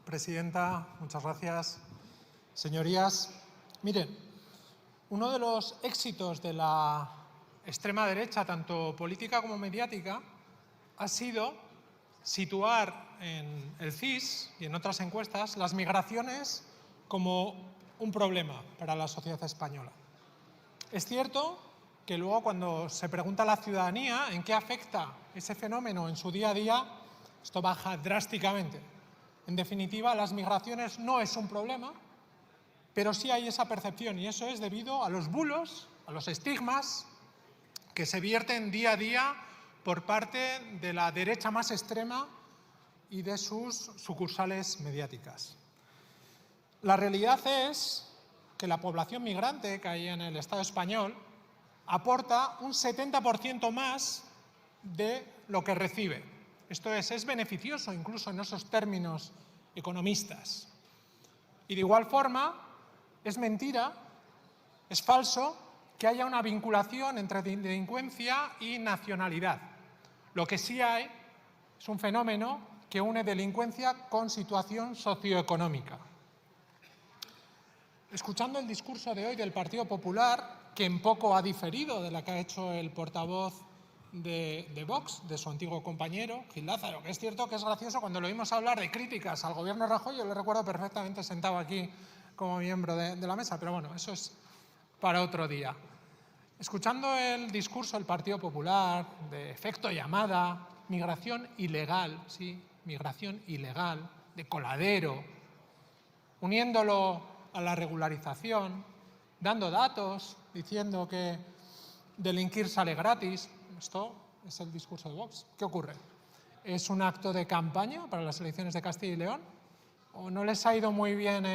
presidenta. Muchas gracias. Señorías, miren, uno de los éxitos de la extrema derecha, tanto política como mediática, ha sido situar en el CIS y en otras encuestas las migraciones como un problema para la sociedad española. Es cierto que luego, cuando se pregunta a la ciudadanía en qué afecta ese fenómeno en su día a día, esto baja drásticamente. En definitiva, las migraciones no es un problema, pero sí hay esa percepción, y eso es debido a los bulos, a los estigmas que se vierten día a día por parte de la derecha más extrema y de sus sucursales mediáticas. La realidad es que la población migrante que hay en el Estado español aporta un 70% más de lo que recibe. Esto es beneficioso incluso en esos términos economistas. Y de igual forma, es mentira, es falso que haya una vinculación entre delincuencia y nacionalidad. Lo que sí hay es un fenómeno que une delincuencia con situación socioeconómica. Escuchando el discurso de hoy del Partido Popular, que en poco ha diferido de la que ha hecho el portavoz de Vox, de su antiguo compañero, Gil Lázaro, que es cierto que es gracioso cuando lo oímos hablar de críticas al gobierno Rajoy. Yo lo recuerdo perfectamente sentado aquí como miembro de la mesa, pero bueno, eso es para otro día. Escuchando el discurso del Partido Popular de efecto llamada, migración ilegal, sí, migración ilegal, de coladero, uniéndolo a la regularización, dando datos, diciendo que delinquir sale gratis. Esto es el discurso de Vox. ¿Qué ocurre? ¿Es un acto de campaña para las elecciones de Castilla y León? ¿O no les ha ido muy bien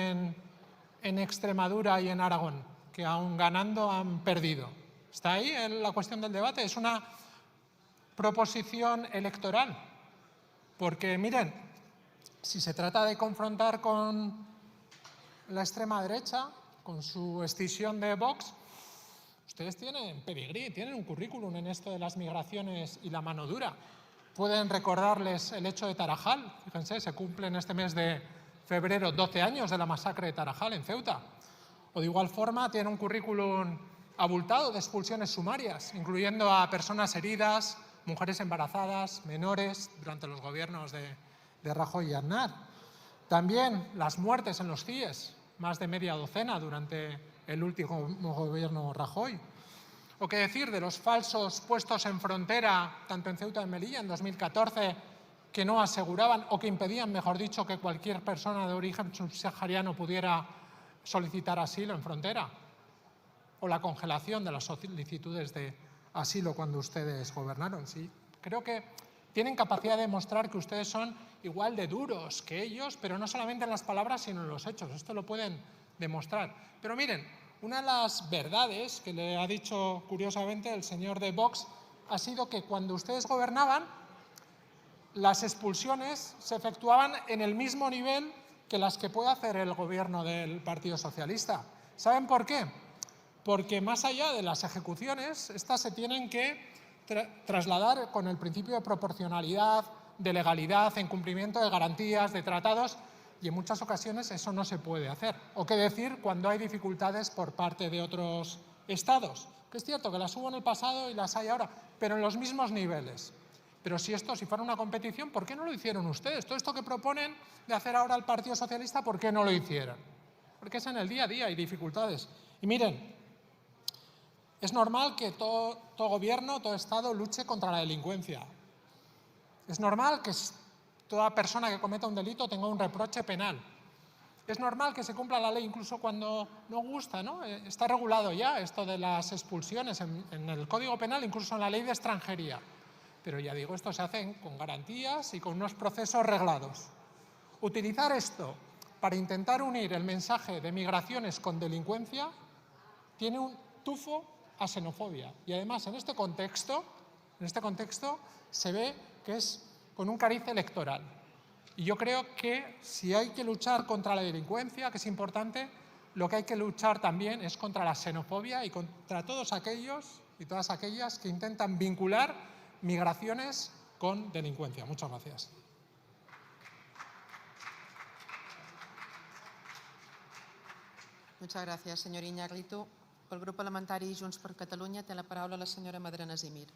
en Extremadura y en Aragón, que aún ganando han perdido? ¿Está ahí la cuestión del debate? ¿Es una proposición electoral? Porque, miren, si se trata de confrontar con la extrema derecha, con su escisión de Vox, ustedes tienen pedigrí, tienen un currículum en esto de las migraciones y la mano dura. Pueden recordarles el hecho de Tarajal. Fíjense, se cumplen este mes de febrero 12 años de la masacre de Tarajal en Ceuta. O de igual forma tienen un currículum abultado de expulsiones sumarias, incluyendo a personas heridas, mujeres embarazadas, menores, durante los gobiernos de Rajoy y Aznar. También las muertes en los CIES, más de media docena durante el último gobierno Rajoy. O qué decir de los falsos puestos en frontera, tanto en Ceuta como en Melilla, en 2014, que no aseguraban, o que impedían, mejor dicho, que cualquier persona de origen subsahariano pudiera solicitar asilo en frontera. O la congelación de las solicitudes de asilo cuando ustedes gobernaron. Sí, creo que tienen capacidad de demostrar que ustedes son igual de duros que ellos, pero no solamente en las palabras, sino en los hechos. Esto lo pueden demostrar. Pero miren, una de las verdades que le ha dicho curiosamente el señor de Vox ha sido que cuando ustedes gobernaban, las expulsiones se efectuaban en el mismo nivel que las que puede hacer el gobierno del Partido Socialista. ¿Saben por qué? Porque más allá de las ejecuciones, estas se tienen que trasladar con el principio de proporcionalidad, de legalidad, en cumplimiento de garantías, de tratados, y en muchas ocasiones eso no se puede hacer. O qué decir cuando hay dificultades por parte de otros estados, que es cierto que las hubo en el pasado y las hay ahora, pero en los mismos niveles. Pero si fuera una competición, ¿por qué no lo hicieron ustedes? Todo esto que proponen de hacer ahora el Partido Socialista, ¿por qué no lo hicieron? Porque es en el día a día, hay dificultades. Y miren, es normal que todo gobierno, todo Estado luche contra la delincuencia. Es normal que toda persona que cometa un delito tenga un reproche penal. Es normal que se cumpla la ley incluso cuando no gusta, ¿no? Está regulado ya esto de las expulsiones en el Código Penal, incluso en la Ley de Extranjería. Pero ya digo, esto se hace con garantías y con unos procesos reglados. Utilizar esto para intentar unir el mensaje de migraciones con delincuencia tiene un tufo a xenofobia. Y además, en este contexto se ve que es con un cariz electoral. Y yo creo que si hay que luchar contra la delincuencia, que es importante, lo que hay que luchar también es contra la xenofobia y contra todos aquellos y todas aquellas que intentan vincular migraciones con delincuencia. Muchas gracias. Muchas gracias, señor Iñárritu. Por el Grupo Parlamentari Junts per Catalunya té la paraula la senyora Madrona Zimir.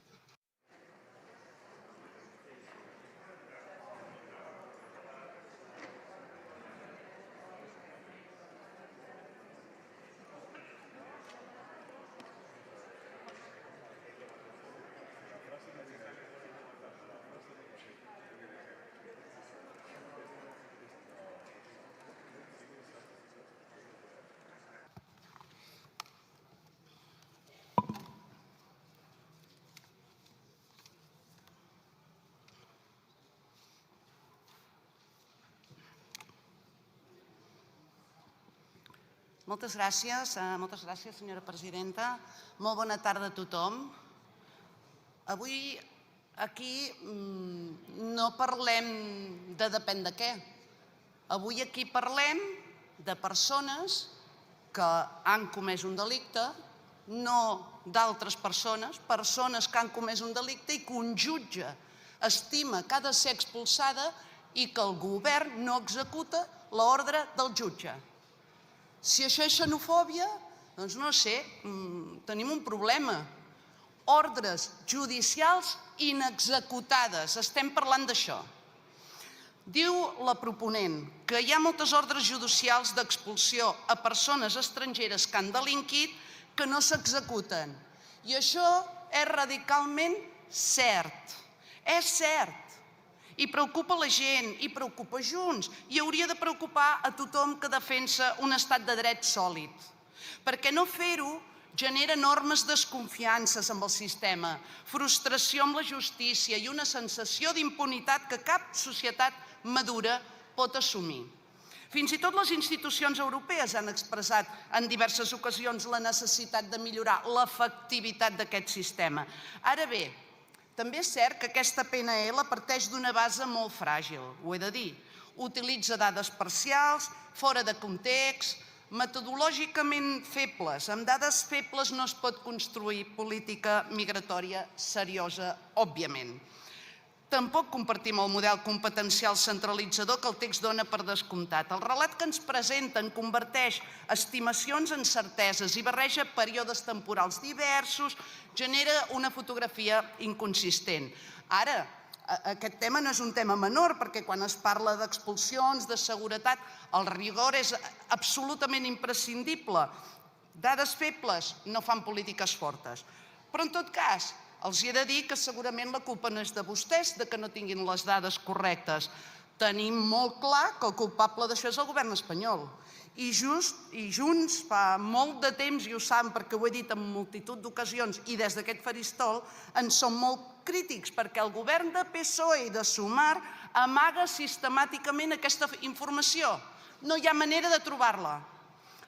Moltes gràcies, senyora presidenta. Molt bona tarda a tothom. Avui aquí no parlem de depèn de què. Avui aquí parlem de persones que han comès un delicte, no d'altres persones, persones que han comès un delicte i que un jutge estima que ha de ser expulsada i que el govern no executa l'ordre del jutge. Si això és xenofòbia, doncs no sé, tenim un problema. Ordres judicials inexecutades, estem parlant d'això. Diu la proponent que hi ha moltes ordres judicials d'expulsió a persones estrangeres que han delinquit que no s'executen. I això és radicalment cert. És cert. I preocupa la gent, i preocupa Junts, i hauria de preocupar a tothom que defensa un estat de dret sòlid. Perquè no fer-ho genera enormes desconfiances amb el sistema, frustració amb la justícia i una sensació d'impunitat que cap societat madura pot assumir. Fins i tot les institucions europees han expressat en diverses ocasions la necessitat de millorar l'efectivitat d'aquest sistema. Ara bé, també és cert que aquesta PNL parteix d'una base molt fràgil, ho he de dir. Utilitza dades parcials, fora de context, metodològicament febles. Amb dades febles no es pot construir política migratòria seriosa, òbviament. Tampoc compartim el model competencial centralitzador que el text dona per descomptat. El relat que ens presenten converteix estimacions en certeses i barreja períodes temporals diversos, genera una fotografia inconsistent. Ara, aquest tema no és un tema menor, perquè quan es parla d'expulsions, de seguretat, el rigor és absolutament imprescindible. Dades febles no fan polítiques fortes. Però en tot cas, els he de dir que segurament la culpa no és de vostès, de que no tinguin les dades correctes. Tenim molt clar que el culpable d'això és el govern espanyol. I Junts fa molt de temps, i ho saben perquè ho he dit en multitud d'ocasions i des d'aquest faristol, en som molt crítics perquè el govern de PSOE i de Sumar amaga sistemàticament aquesta informació. No hi ha manera de trobar-la.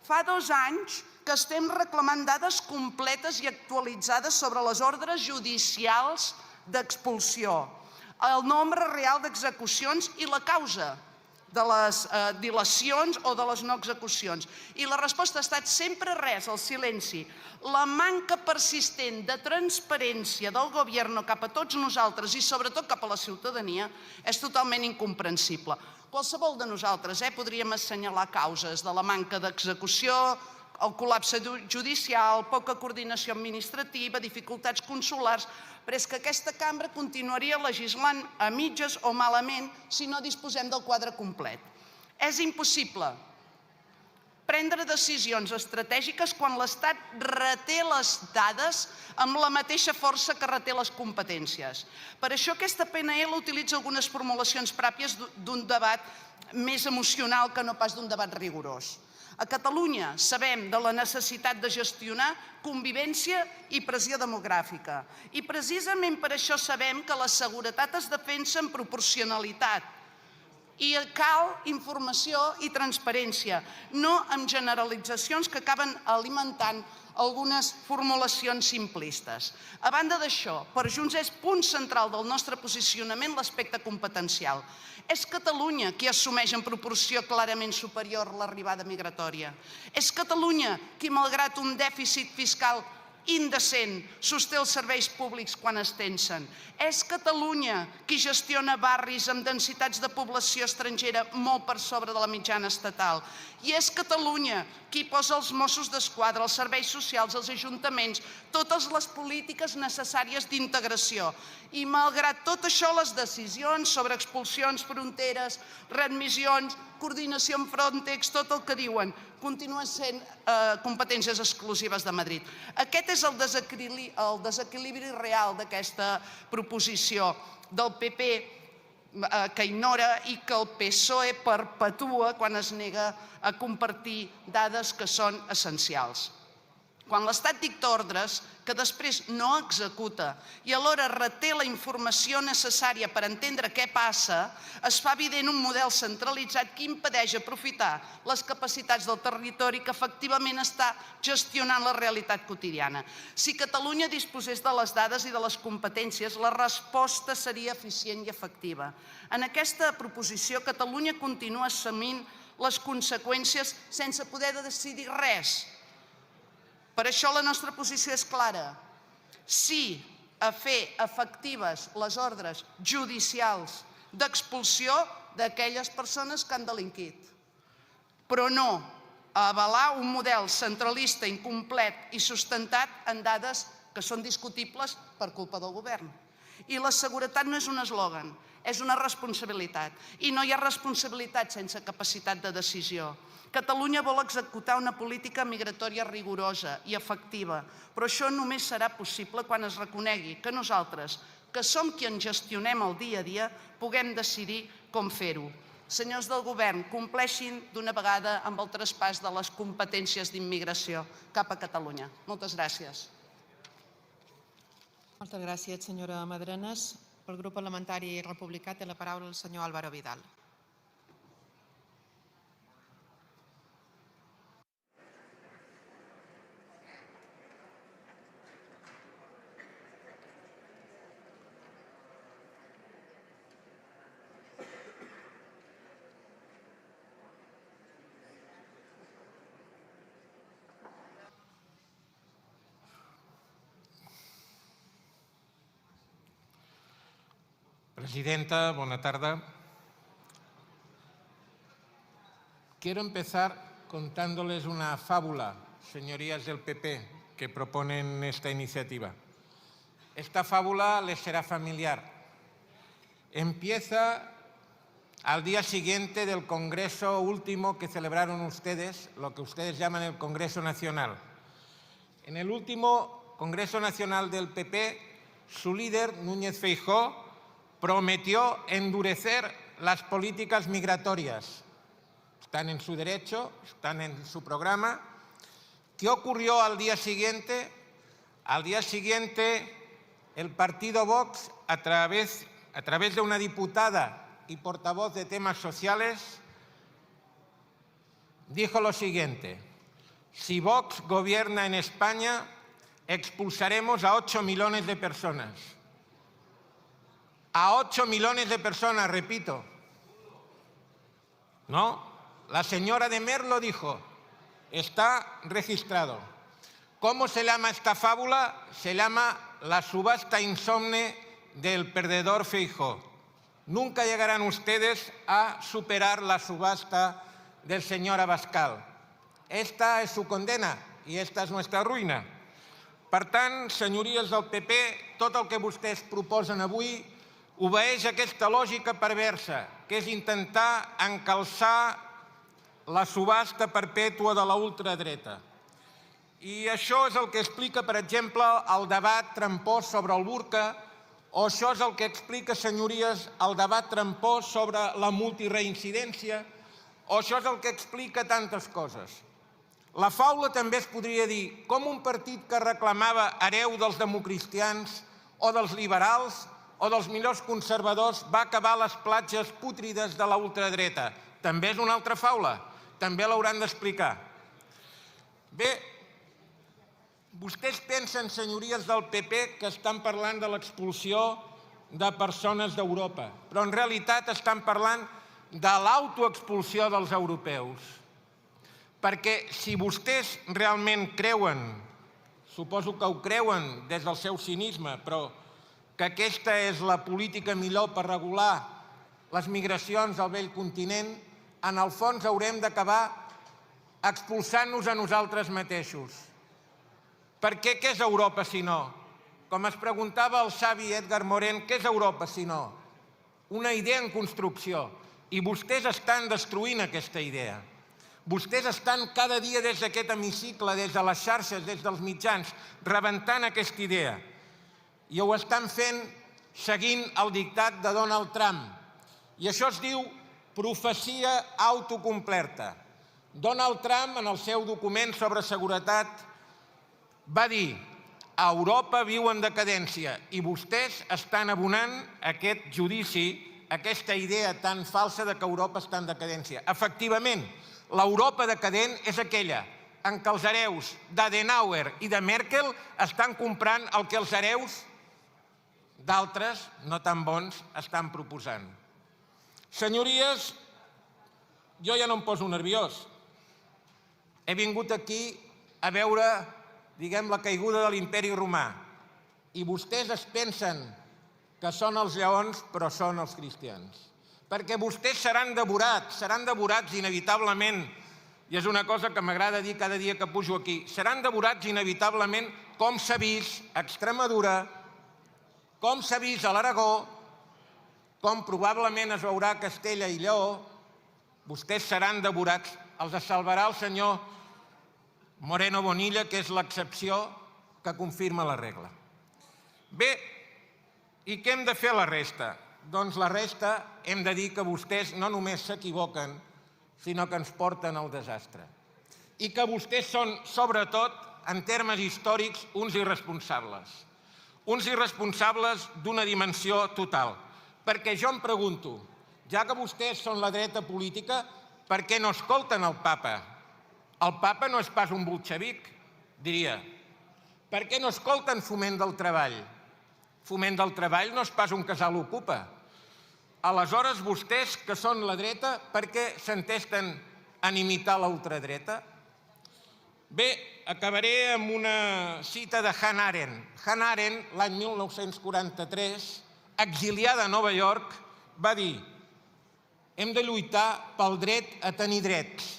Fa 2 anys que estem reclamant dades completes i actualitzades sobre les ordres judicials d'expulsió, el nombre real d'execucions i la causa de les dilacions o de les no execucions. I la resposta ha estat sempre res, el silenci. La manca persistent de transparència del govern cap a tots nosaltres i sobretot cap a la ciutadania és totalment incomprensible. Qualsevol de nosaltres podríem assenyalar causes de la manca d'execució, el col·lapse judicial, poca coordinació administrativa, dificultats consulars, però és que aquesta cambra continuaria legislant a mitges o malament si no disposem del quadre complet. És impossible prendre decisions estratègiques quan l'Estat reté les dades amb la mateixa força que reté les competències. Per això aquesta PNL utilitza algunes formulacions pròpies d'un debat més emocional que no pas d'un debat rigorós. A Catalunya sabem de la necessitat de gestionar convivència i pressió demogràfica. I precisament per això sabem que la seguretat es defensa amb proporcionalitat. I cal informació i transparència, no amb generalitzacions que acaben alimentant algunes formulacions simplistes. A banda d'això, per Junts és punt central del nostre posicionament l'aspecte competencial. És Catalunya qui assumeix en proporció clarament superior l'arribada migratòria. És Catalunya qui, malgrat un dèficit fiscal indecent, sosté els serveis públics quan es tensen. És Catalunya qui gestiona barris amb densitats de població estrangera molt per sobre de la mitjana estatal. I és Catalunya qui posa els Mossos d'Esquadra, els serveis socials, els ajuntaments, totes les polítiques necessàries d'integració. I malgrat tot això, les decisions sobre expulsions, fronteres, readmissions, coordinació amb Frontex, tot el que diuen, continuen sent competències exclusives de Madrid. Aquest és el desequilibri real d'aquesta proposició del PP, que ignora i que el PSOE perpetua quan es nega a compartir dades que són essencials. Quan l'Estat dicta ordres que després no executa i alhora reté la informació necessària per entendre què passa, es fa evident un model centralitzat que impedeix aprofitar les capacitats del territori que efectivament està gestionant la realitat quotidiana. Si Catalunya disposés de les dades i de les competències, la resposta seria eficient i efectiva. En aquesta proposició, Catalunya continua assumint les conseqüències sense poder decidir res. Per això la nostra posició és clara. Sí a fer efectives les ordres judicials d'expulsió d'aquelles persones que han delinquit, però no a avalar un model centralista, incomplet i sustentat en dades que són discutibles per culpa del govern. I la seguretat no és un eslògan, és una responsabilitat. I no hi ha responsabilitat sense capacitat de decisió. Catalunya vol executar una política migratòria rigorosa i efectiva, però això només serà possible quan es reconegui que nosaltres, que som qui en gestionem el dia a dia, puguem decidir com fer-ho. Senyors del govern, compleixin d'una vegada amb el traspàs de les competències d'immigració cap a Catalunya. Moltes gràcies. Moltes gràcies, senyora Madrenas. Pel grup parlamentari republicà té la paraula el senyor Álvaro Vidal. Presidenta, buena tarde. Quiero empezar contándoles una fábula, señorías del PP, que proponen esta iniciativa. Esta fábula les será familiar. Empieza al día siguiente del congreso último que celebraron ustedes, lo que ustedes llaman el Congreso Nacional. En el último Congreso Nacional del PP, su líder, Núñez Feijóo, prometió endurecer las políticas migratorias. Están en su derecho, están en su programa. ¿Qué ocurrió al día siguiente? Al día siguiente, el partido Vox, a través de una diputada y portavoz de temas sociales, dijo lo siguiente: si Vox gobierna en España, expulsaremos a 8 millones de personas. A 8 millones de personas, repito. No, la señora de Merlo dijo, está registrado. ¿Cómo se llama esta fábula? Se llama la subasta insomne del perdedor Feijóo. Nunca llegarán ustedes a superar la subasta del señor Abascal. Esta és su condena i esta és nuestra ruïna. Per tant, senyories del PP, tot el que vostès proposen avui obeeix aquesta lògica perversa, que és intentar encalçar la subhasta perpètua de la ultradreta. I això és el que explica, per exemple, el debat trampós sobre el burca, o això és el que explica, senyories, el debat trampós sobre la multireincidència, o això és el que explica tantes coses. La faula també es podria dir com un partit que reclamava hereu dels democristians o dels liberals o dels millors conservadors va acabar a les platges pútrides de la ultradreta. També és una altra faula, també l'hauran d'explicar. Bé, vostès pensen, senyories del PP, que estan parlant de l'expulsió de persones d'Europa, però en realitat estan parlant de l'autoexpulsió dels europeus. Perquè si vostès realment creuen, suposo que ho creuen des del seu cinisme, però que aquesta és la política millor per regular les migracions al vell continent, en el fons haurem d'acabar expulsant-nos a nosaltres mateixos. Perquè què és Europa si no? Com es preguntava el savi Edgar Morin, què és Europa si no? Una idea en construcció. I vostès estan destruint aquesta idea. Vostès estan cada dia des d'aquest hemicicle, des de les xarxes, des dels mitjans, rebentant aquesta idea. I ho estan fent seguint el dictat de Donald Trump. I això es diu profecia autocomplerta. Donald Trump, en el seu document sobre seguretat, va dir: Europa viu en decadència, i vostès estan abonant aquest judici, aquesta idea tan falsa de que Europa està en decadència. Efectivament, l'Europa decadent és aquella en què els hereus d'Adenauer i de Merkel estan comprant el que els hereus d'altres, no tan bons, estan proposant. Senyories, jo ja no em poso nerviós. He vingut aquí a veure, diguem, la caiguda de l'imperi romà. I vostès es pensen que són els lleons, però són els cristians. Perquè vostès seran devorats inevitablement, i és una cosa que m'agrada dir cada dia que pujo aquí, seran devorats inevitablement com s'ha vist a Extremadura, com s'ha vist a l'Aragó, com probablement es veurà a Castella i Lleó. Vostès seran devorats. Els salvarà el senyor Moreno Bonilla, que és l'excepció que confirma la regla. Bé, i què hem de fer a la resta? Doncs la resta hem de dir que vostès no només s'equivoquen, sinó que ens porten al desastre. I que vostès són, sobretot, en termes històrics, uns irresponsables. Uns irresponsables d'una dimensió total. Perquè jo em pregunto, ja que vostès són la dreta política, per què no escolten el papa? El papa no és pas un bolxevic, diria. Per què no escolten Foment del Treball? Foment del Treball no és pas un casal ocupa. Aleshores, vostès, que són la dreta, per què s'entesten en imitar la ultradreta? Bé, acabaré amb una cita de Hannah Arendt. Hannah Arendt, l'any 1943, exiliada a Nova York, va dir: hem de lluitar pel dret a tenir drets.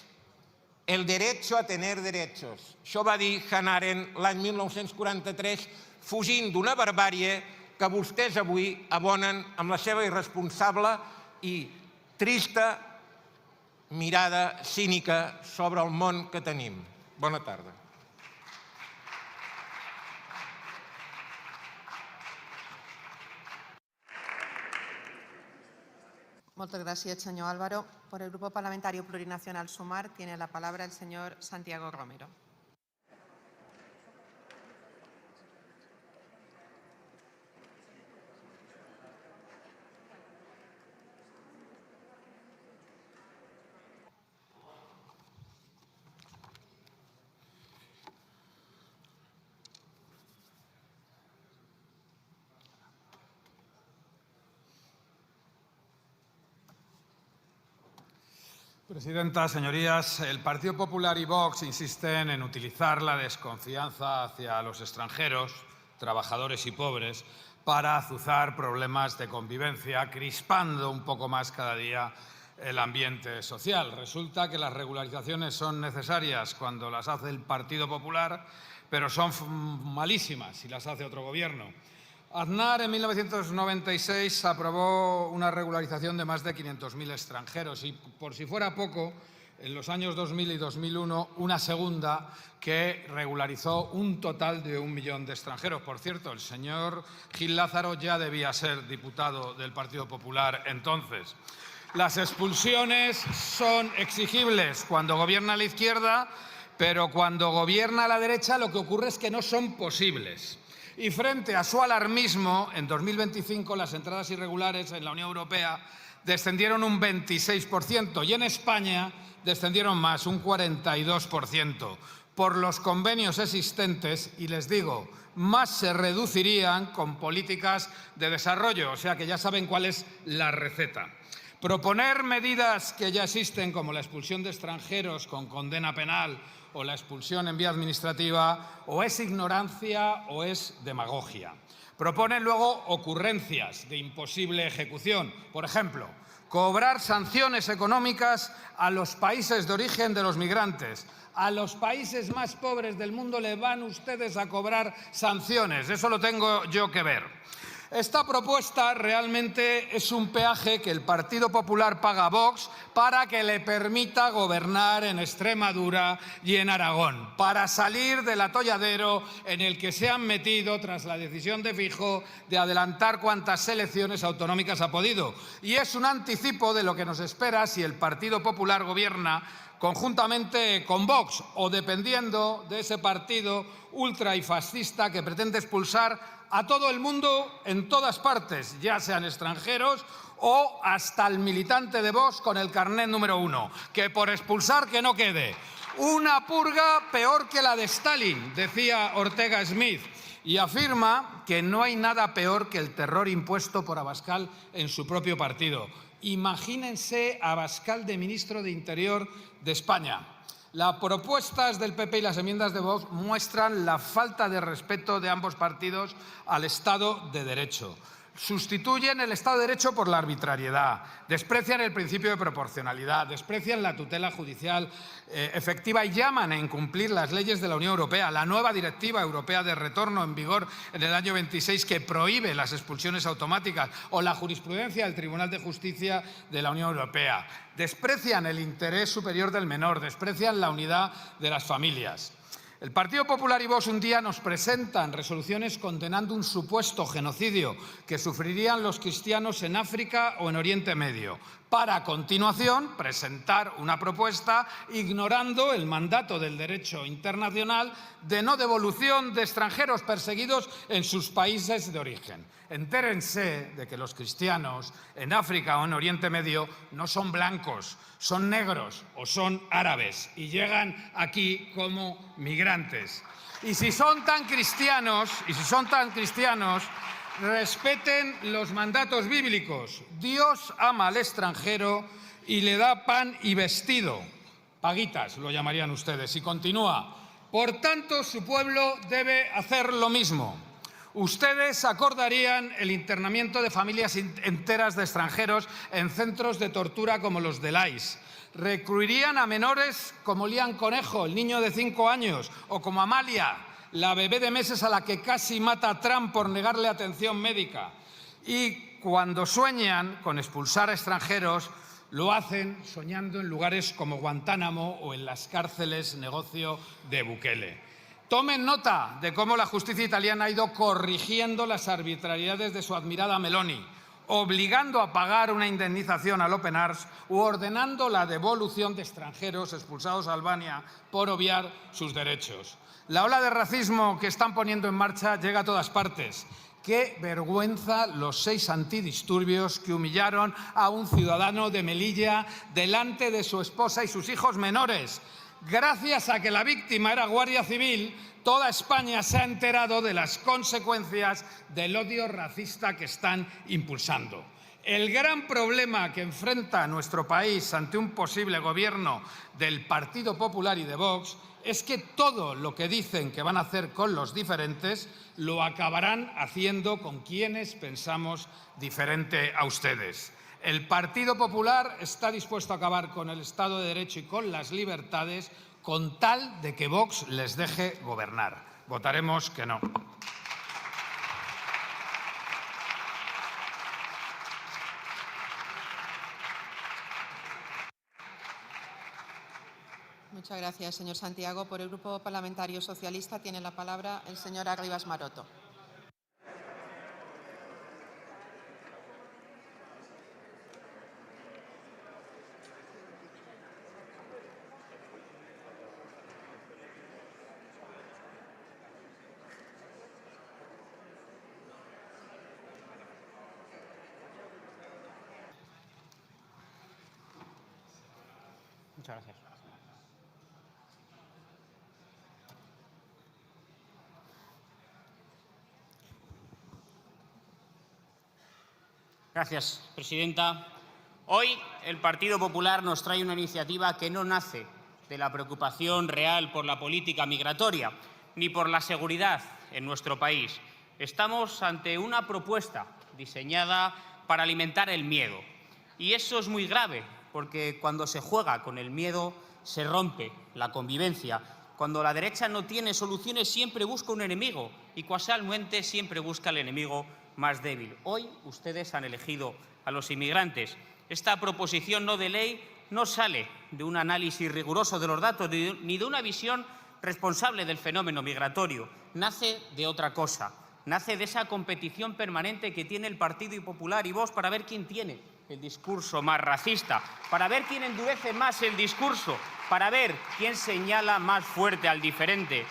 El derecho a tener derechos. Això va dir Hannah Arendt l'any 1943, fugint d'una barbàrie que vostès avui abonen amb la seva irresponsable i trista mirada cínica sobre el món que tenim. Bona tarda. Muchas gracias, señor Álvaro. Por el Grupo Parlamentario Plurinacional Sumar tiene la palabra el señor Santiago Romero. Presidenta, señorías, el Partido Popular y Vox insisten en utilizar la desconfianza hacia los extranjeros, trabajadores y pobres, para azuzar problemas de convivencia, crispando un poco más cada día el ambiente social. Resulta que las regularizaciones son necesarias cuando las hace el Partido Popular, pero son malísimas si las hace otro gobierno. Aznar en 1996 aprobó una regularización de más de 500.000 extranjeros y, por si fuera poco, en los años 2000 y 2001, una segunda que regularizó un total de 1 millón de extranjeros. Por cierto, el señor Gil Lázaro ya debía ser diputado del Partido Popular entonces. Las expulsiones son exigibles cuando gobierna la izquierda, pero cuando gobierna la derecha lo que ocurre es que no son posibles. Y frente a su alarmismo, en 2025 las entradas irregulares en la Unión Europea descendieron un 26% y en España descendieron más, un 42%. Por los convenios existentes, y les digo, más se reducirían con políticas de desarrollo, o sea que ya saben cuál es la receta. Proponer medidas que ya existen, como la expulsión de extranjeros con condena penal o la expulsión en vía administrativa, o es ignorancia o es demagogia. Proponen luego ocurrencias de imposible ejecución. Por ejemplo, cobrar sanciones económicas a los países de origen de los migrantes. A los países más pobres del mundo le van ustedes a cobrar sanciones. Eso lo tengo yo que ver. Esta propuesta realmente es un peaje que el Partido Popular paga a Vox para que le permita gobernar en Extremadura y en Aragón, para salir del atolladero en el que se han metido tras la decisión de Feijóo de adelantar cuantas elecciones autonómicas ha podido. Y es un anticipo de lo que nos espera si el Partido Popular gobierna conjuntamente con Vox o dependiendo de ese partido ultra y fascista que pretende expulsar a todo el mundo en todas partes, ya sean extranjeros o hasta el militante de Vox con el carnet número 1, que por expulsar que no quede. Una purga peor que la de Stalin, decía Ortega Smith, y afirma que no hay nada peor que el terror impuesto por Abascal en su propio partido. Imagínense a Abascal de ministro de Interior de España. Las propuestas del PP y las enmiendas de Vox muestran la falta de respeto de ambos partidos al Estado de Derecho. Sustituyen el Estado de Derecho por la arbitrariedad, desprecian el principio de proporcionalidad, desprecian la tutela judicial efectiva y llaman a incumplir las leyes de la Unión Europea, la nueva Directiva Europea de Retorno en vigor en el año 26 que prohíbe las expulsiones automáticas o la jurisprudencia del Tribunal de Justicia de la Unión Europea. Desprecian el interés superior del menor, desprecian la unidad de las familias. El Partido Popular y Vox un día nos presentan resoluciones condenando un supuesto genocidio que sufrirían los cristianos en África o en Oriente Medio, para a continuación presentar una propuesta ignorando el mandato del derecho internacional de no devolución de extranjeros perseguidos en sus países de origen. Entérense de que los cristianos en África o en Oriente Medio no son blancos, son negros o son árabes y llegan aquí como migrantes. Y si son tan cristianos, respeten los mandatos bíblicos. Dios ama al extranjero y le da pan y vestido. Paguitas lo llamarían ustedes. Y continúa. Por tanto, su pueblo debe hacer lo mismo. Ustedes acordarían el internamiento de familias enteras de extranjeros en centros de tortura como los del AIS. Recluirían a menores como Lian Conejo, el niño de 5 años, o como Amalia, la bebé de meses a la que casi mata a Trump por negarle atención médica. Y cuando sueñan con expulsar a extranjeros, lo hacen soñando en lugares como Guantánamo o en las cárceles negocio de Bukele. Tomen nota de cómo la justicia italiana ha ido corrigiendo las arbitrariedades de su admirada Meloni, obligando a pagar una indemnización al Open Arms u ordenando la devolución de extranjeros expulsados a Albania por obviar sus derechos. La ola de racismo que están poniendo en marcha llega a todas partes. ¡Qué vergüenza los 6 antidisturbios que humillaron a un ciudadano de Melilla delante de su esposa y sus hijos menores! Gracias a que la víctima era guardia civil, toda España se ha enterado de las consecuencias del odio racista que están impulsando. El gran problema que enfrenta nuestro país ante un posible gobierno del Partido Popular y de Vox es que todo lo que dicen que van a hacer con los diferentes lo acabarán haciendo con quienes pensamos diferente a ustedes. El Partido Popular está dispuesto a acabar con el Estado de Derecho y con las libertades con tal de que Vox les deje gobernar. Votaremos que no. Muchas gracias, señor Santiago. Por el Grupo Parlamentario Socialista tiene la palabra el señor Arribas Maroto. Muchas gracias. Gracias, presidenta. Hoy el Partido Popular nos trae una iniciativa que no nace de la preocupación real por la política migratoria, ni por la seguridad en nuestro país. Estamos ante una propuesta diseñada para alimentar el miedo. Y eso es muy grave, porque cuando se juega con el miedo se rompe la convivencia. Cuando la derecha no tiene soluciones siempre busca un enemigo y casualmente siempre busca el enemigo más débil. Hoy ustedes han elegido a los inmigrantes. Esta proposición no de ley no sale de un análisis riguroso de los datos ni de una visión responsable del fenómeno migratorio. Nace de otra cosa. Nace de esa competición permanente que tiene el Partido Popular y Vox para ver quién tiene el discurso más racista, para ver quién endurece más el discurso, para ver quién señala más fuerte al diferente.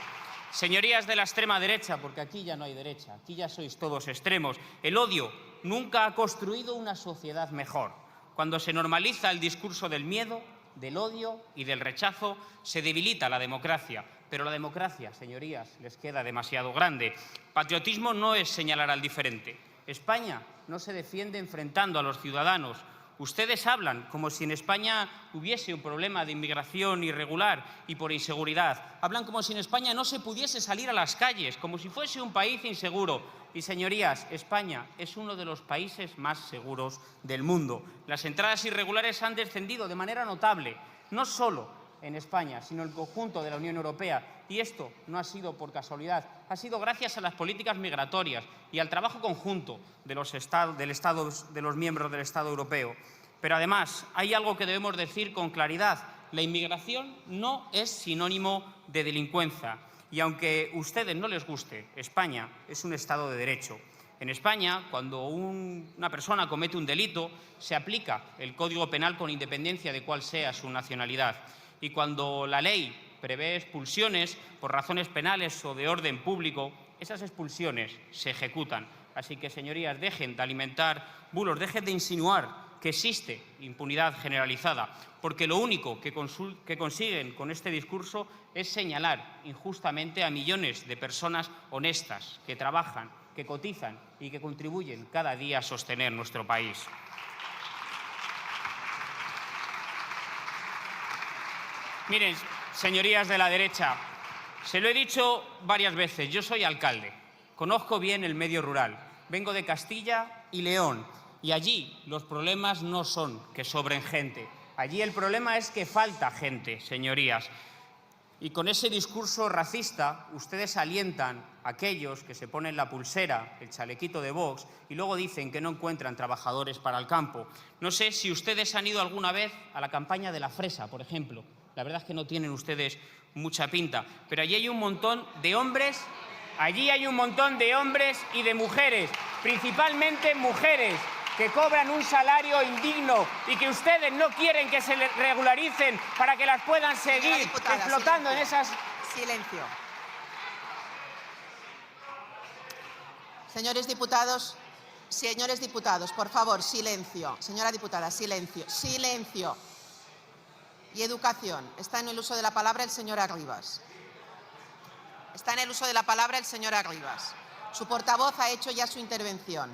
Señorías de la extrema derecha, porque aquí ya no hay derecha, aquí ya sois todos extremos, el odio nunca ha construido una sociedad mejor. Cuando se normaliza el discurso del miedo, del odio y del rechazo, se debilita la democracia. Pero la democracia, señorías, les queda demasiado grande. Patriotismo no es señalar al diferente. España no se defiende enfrentando a los ciudadanos. Ustedes hablan como si en España hubiese un problema de inmigración irregular y por inseguridad. Hablan como si en España no se pudiese salir a las calles, como si fuese un país inseguro. Y, señorías, España es uno de los países más seguros del mundo. Las entradas irregulares han descendido de manera notable, no solo en España, sino en el conjunto de la Unión Europea. Y esto no ha sido por casualidad, ha sido gracias a las políticas migratorias y al trabajo conjunto de los miembros del Estado europeo. Pero además hay algo que debemos decir con claridad. La inmigración no es sinónimo de delincuencia. Y aunque a ustedes no les guste, España es un Estado de Derecho. En España, cuando una persona comete un delito, se aplica el Código Penal con independencia de cuál sea su nacionalidad. Y cuando la ley prevé expulsiones por razones penales o de orden público, esas expulsiones se ejecutan. Así que, señorías, dejen de alimentar bulos, dejen de insinuar que existe impunidad generalizada, porque lo único que consiguen con este discurso es señalar injustamente a millones de personas honestas que trabajan, que cotizan y que contribuyen cada día a sostener nuestro país. Miren, señorías de la derecha, se lo he dicho varias veces, yo soy alcalde, conozco bien el medio rural, vengo de Castilla y León y allí los problemas no son que sobren gente, allí el problema es que falta gente, señorías. Y con ese discurso racista ustedes alientan a aquellos que se ponen la pulsera, el chalequito de Vox y luego dicen que no encuentran trabajadores para el campo. No sé si ustedes han ido alguna vez a la campaña de la fresa, por ejemplo. La verdad es que no tienen ustedes mucha pinta, pero allí hay un montón de hombres, y de mujeres, principalmente mujeres, que cobran un salario indigno y que ustedes no quieren que se les regularicen para que las puedan seguir explotando en esas... Silencio. Señores diputados, por favor, silencio. Señora diputada, silencio. Silencio. Y educación. Está en el uso de la palabra el señor Arribas. Su portavoz ha hecho ya su intervención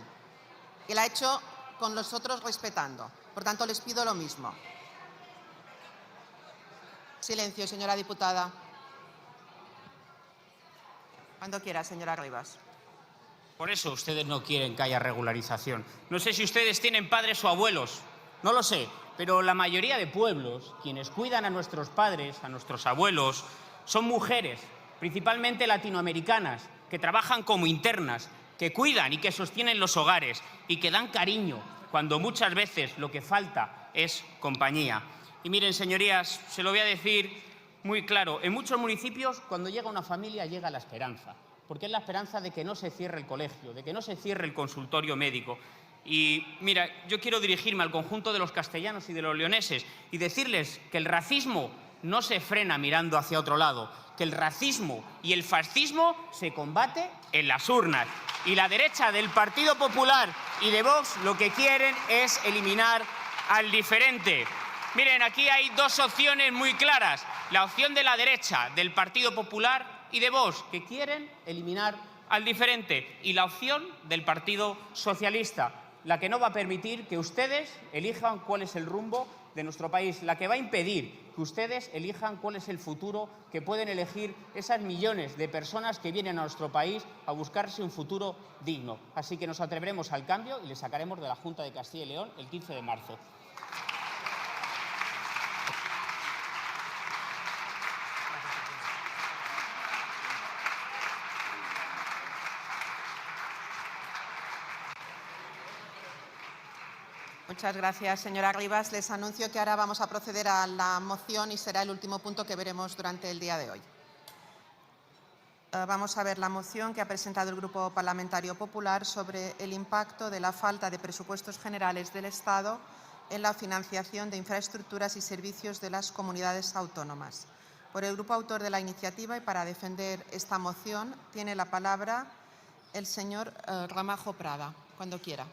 y la ha hecho con los otros respetando. Por tanto, les pido lo mismo. Silencio, señora diputada. Cuando quiera, señora Arribas. Por eso ustedes no quieren que haya regularización. No sé si ustedes tienen padres o abuelos, no lo sé, pero la mayoría de pueblos, quienes cuidan a nuestros padres, a nuestros abuelos, son mujeres, principalmente latinoamericanas, que trabajan como internas, que cuidan y que sostienen los hogares y que dan cariño, cuando muchas veces lo que falta es compañía. Y miren, señorías, se lo voy a decir muy claro, en muchos municipios cuando llega una familia llega la esperanza, porque es la esperanza de que no se cierre el colegio, de que no se cierre el consultorio médico. Y mira, yo quiero dirigirme al conjunto de los castellanos y de los leoneses y decirles que el racismo no se frena mirando hacia otro lado, que el racismo y el fascismo se combate en las urnas. Y la derecha del Partido Popular y de Vox lo que quieren es eliminar al diferente. Miren, aquí hay dos opciones muy claras. La opción de la derecha, del Partido Popular y de Vox, que quieren eliminar al diferente. Y la opción del Partido Socialista. la que no va a permitir que ustedes elijan cuál es el rumbo de nuestro país, la que va a impedir que ustedes elijan cuál es el futuro que pueden elegir esas millones de personas que vienen a nuestro país a buscarse un futuro digno. Así que nos atreveremos al cambio y le sacaremos de la Junta de Castilla y León el 15 de marzo. Muchas gracias, señora Rivas. Les anuncio que ahora vamos a proceder a la moción y será el último punto que veremos durante el día de hoy. Vamos a ver la moción que ha presentado el Grupo Parlamentario Popular sobre el impacto de la falta de presupuestos generales del Estado en la financiación de infraestructuras y servicios de las comunidades autónomas. Por el grupo autor de la iniciativa y para defender esta moción tiene la palabra el señor Ramajo Prada, cuando quiera.